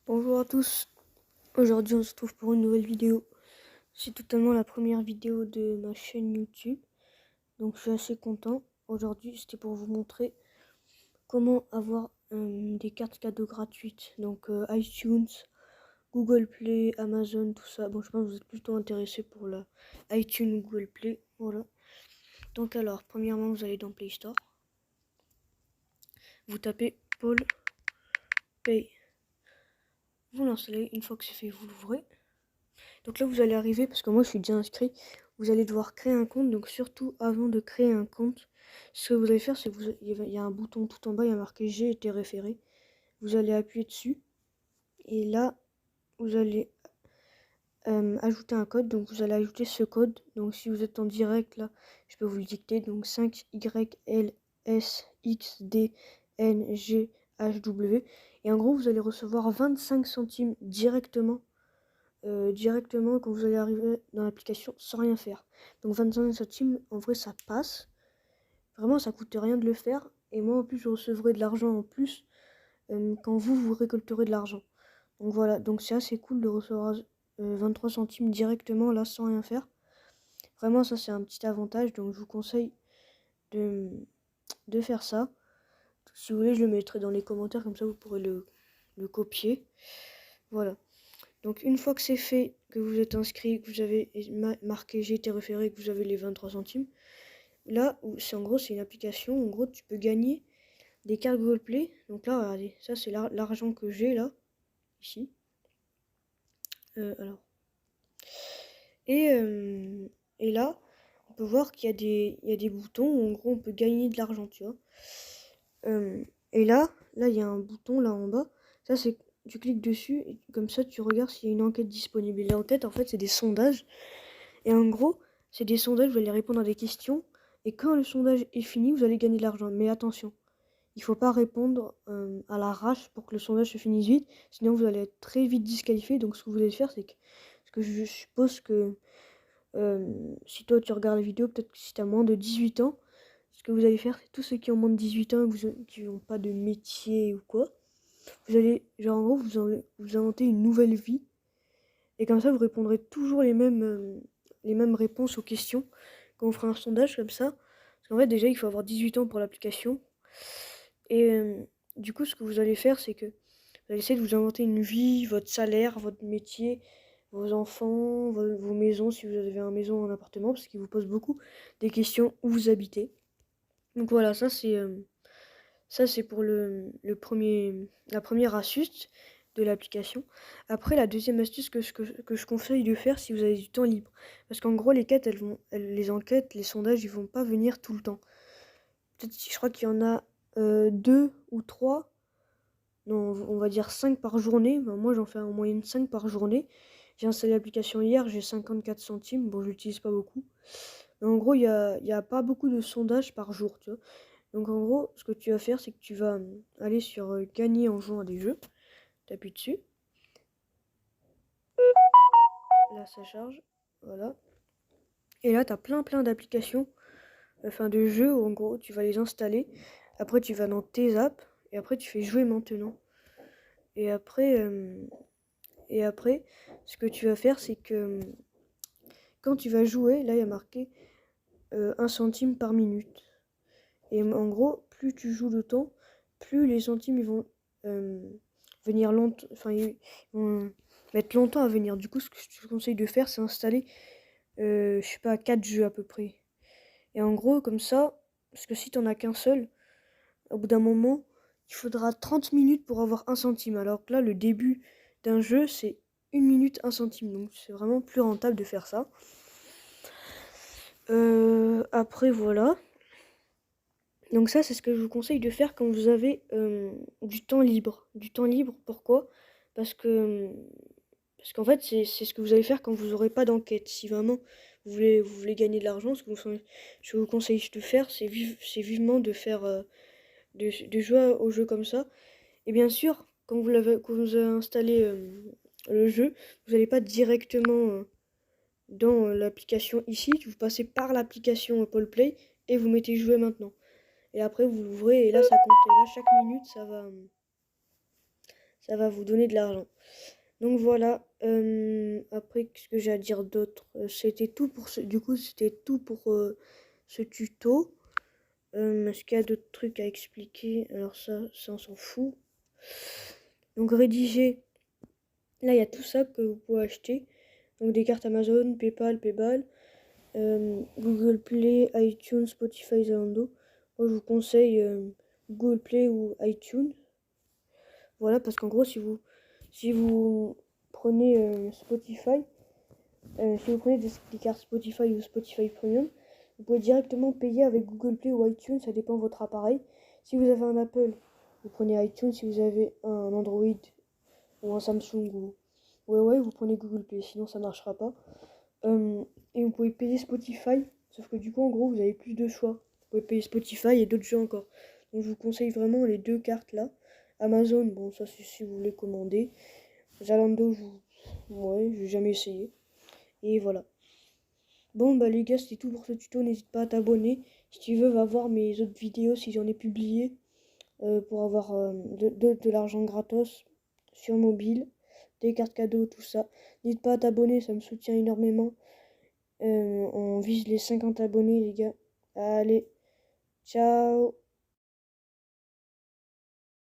Bonjour à tous, aujourd'hui on se retrouve pour une nouvelle vidéo. C'est totalement la première vidéo de ma chaîne YouTube, donc je suis assez content. Aujourd'hui c'était pour vous montrer comment avoir des cartes cadeaux gratuites, donc iTunes, Google Play, Amazon, tout ça. Bon, je pense que vous êtes plutôt intéressé pour la iTunes ou Google Play, voilà. Donc alors, premièrement vous allez dans Play Store, vous tapez Paul Pay, vous l'installez, une fois que c'est fait vous l'ouvrez. Donc là, vous allez arriver, parce que moi je suis déjà inscrit, vous allez devoir créer un compte. Donc surtout, avant de créer un compte, ce que vous allez faire, c'est que il y a un bouton tout en bas, il y a marqué j'ai été référé. Vous allez appuyer dessus. Et là, vous allez ajouter un code. Donc vous allez ajouter ce code. Donc si vous êtes en direct, là, je peux vous le dicter. Donc 5YLSXDNGHW. Et en gros, vous allez recevoir 25 centimes directement quand vous allez arriver dans l'application sans rien faire. Donc 25 centimes, en vrai ça passe. Vraiment ça coûte rien de le faire. Et moi en plus je recevrai de l'argent en plus quand vous récolterez de l'argent. Donc voilà, donc c'est assez cool de recevoir 23 centimes directement là sans rien faire. Vraiment ça c'est un petit avantage, donc je vous conseille de, de faire ça. Si vous voulez je le mettrai dans les commentaires, comme ça vous pourrez le copier. Voilà. Donc une fois que c'est fait, que vous êtes inscrit, que vous avez marqué j'ai été référé, que vous avez les 23 centimes, là, c'est en gros c'est une application, en gros tu peux gagner des cartes Google Play. Donc là, regardez, ça c'est l'argent que j'ai là, ici. Alors. Et là, on peut voir qu'il y a des boutons où en gros on peut gagner de l'argent, tu vois. Et là, il y a un bouton là en bas. Ça c'est, tu cliques dessus et comme ça tu regardes s'il y a une enquête disponible. Et l'enquête en fait c'est des sondages. Et en gros, c'est des sondages, vous allez répondre à des questions. Et quand le sondage est fini, vous allez gagner de l'argent. Mais attention, il ne faut pas répondre à l'arrache pour que le sondage se finisse vite. Sinon, vous allez être très vite disqualifié. Donc, ce que vous allez faire, c'est que... Parce que je suppose que si toi, tu regardes la vidéo, peut-être que si tu as moins de 18 ans, ce que vous allez faire, c'est tous ceux qui ont moins de 18 ans et qui n'ont pas de métier ou quoi, vous allez, genre en gros, vous inventer une nouvelle vie. Et comme ça, vous répondrez toujours les mêmes réponses aux questions quand on fera un sondage comme ça. Parce qu'en fait, déjà, il faut avoir 18 ans pour l'application. Et du coup, ce que vous allez faire, c'est que vous allez essayer de vous inventer une vie, votre salaire, votre métier, vos enfants, vos maisons, si vous avez une maison ou un appartement, parce qu'ils vous posent beaucoup des questions où vous habitez. Donc voilà, ça c'est pour la première astuce de l'application. Après, la deuxième astuce que je conseille de faire si vous avez du temps libre. Parce qu'en gros, les quêtes, les enquêtes, les sondages, ils vont pas venir tout le temps. Peut-être, je crois qu'il y en a 2 ou 3. Non, on va dire 5 par journée. Ben, moi, j'en fais en moyenne 5 par journée. J'ai installé l'application hier, j'ai 54 centimes. Bon, je l'utilise pas beaucoup. Mais en gros, il y a pas beaucoup de sondages par jour, tu vois. Donc en gros, ce que tu vas faire, c'est que tu vas aller sur gagner en jouant à des jeux. T'appuies dessus. Là, ça charge. Voilà. Et là, t'as plein d'applications, enfin de jeux où en gros, tu vas les installer. Après, tu vas dans tes apps. Et après, tu fais jouer maintenant. Et après, ce que tu vas faire, c'est que quand tu vas jouer, là, il y a marqué 1 centime par minute. Et en gros, plus tu joues de temps, plus les centimes ils vont venir longtemps, enfin ils vont mettre longtemps à venir. Du coup, ce que je te conseille de faire, c'est installer, je sais pas, 4 jeux à peu près. Et en gros, comme ça, parce que si t'en as qu'un seul, au bout d'un moment, il faudra 30 minutes pour avoir 1 centime. Alors que là, le début d'un jeu, c'est 1 minute 1 centime. Donc c'est vraiment plus rentable de faire ça. Après, voilà. Donc ça, c'est ce que je vous conseille de faire quand vous avez du temps libre. Du temps libre, pourquoi? Parce que parce qu'en fait, c'est ce que vous allez faire quand vous n'aurez pas d'enquête. Si vraiment vous voulez gagner de l'argent, ce que je vous conseille de faire, c'est vivement de faire de jouer au jeu comme ça. Et bien sûr, quand vous avez installé le jeu, vous n'allez pas directement dans l'application ici. Vous passez par l'application Apple Play et vous mettez jouer maintenant. Et après, vous l'ouvrez et là, ça compte. Et là, chaque minute, ça va vous donner de l'argent. Donc voilà, après qu'est-ce que j'ai à dire d'autre? C'était tout pour c'était tout pour ce tuto. Est-ce qu'il y a d'autres trucs à expliquer? Alors ça on s'en fout. Donc rédiger, là il y a tout ça que vous pouvez acheter. Donc des cartes Amazon, PayPal, Google Play, iTunes, Spotify, Zalando. Moi je vous conseille Google Play ou iTunes. Voilà, parce qu'en gros si vous prenez Spotify, si vous prenez des cartes Spotify ou Spotify Premium, vous pouvez directement payer avec Google Play ou iTunes, ça dépend de votre appareil. Si vous avez un Apple, vous prenez iTunes. Si vous avez un Android ou un Samsung ou ouais, vous prenez Google Play, sinon ça marchera pas. Et vous pouvez payer Spotify, sauf que du coup en gros vous avez plus de choix. Vous pouvez payer Spotify et d'autres jeux encore. Donc je vous conseille vraiment les deux cartes là. Amazon, bon ça c'est si vous voulez commander. Zalando, ouais, j'ai jamais essayé. Et voilà. Bon bah les gars, c'était tout pour ce tuto, n'hésite pas à t'abonner. Si tu veux, va voir mes autres vidéos si j'en ai publié pour avoir de l'argent gratos sur mobile, des cartes cadeaux, tout ça. N'hésite pas à t'abonner, ça me soutient énormément. On vise les 50 abonnés les gars. Allez, ciao.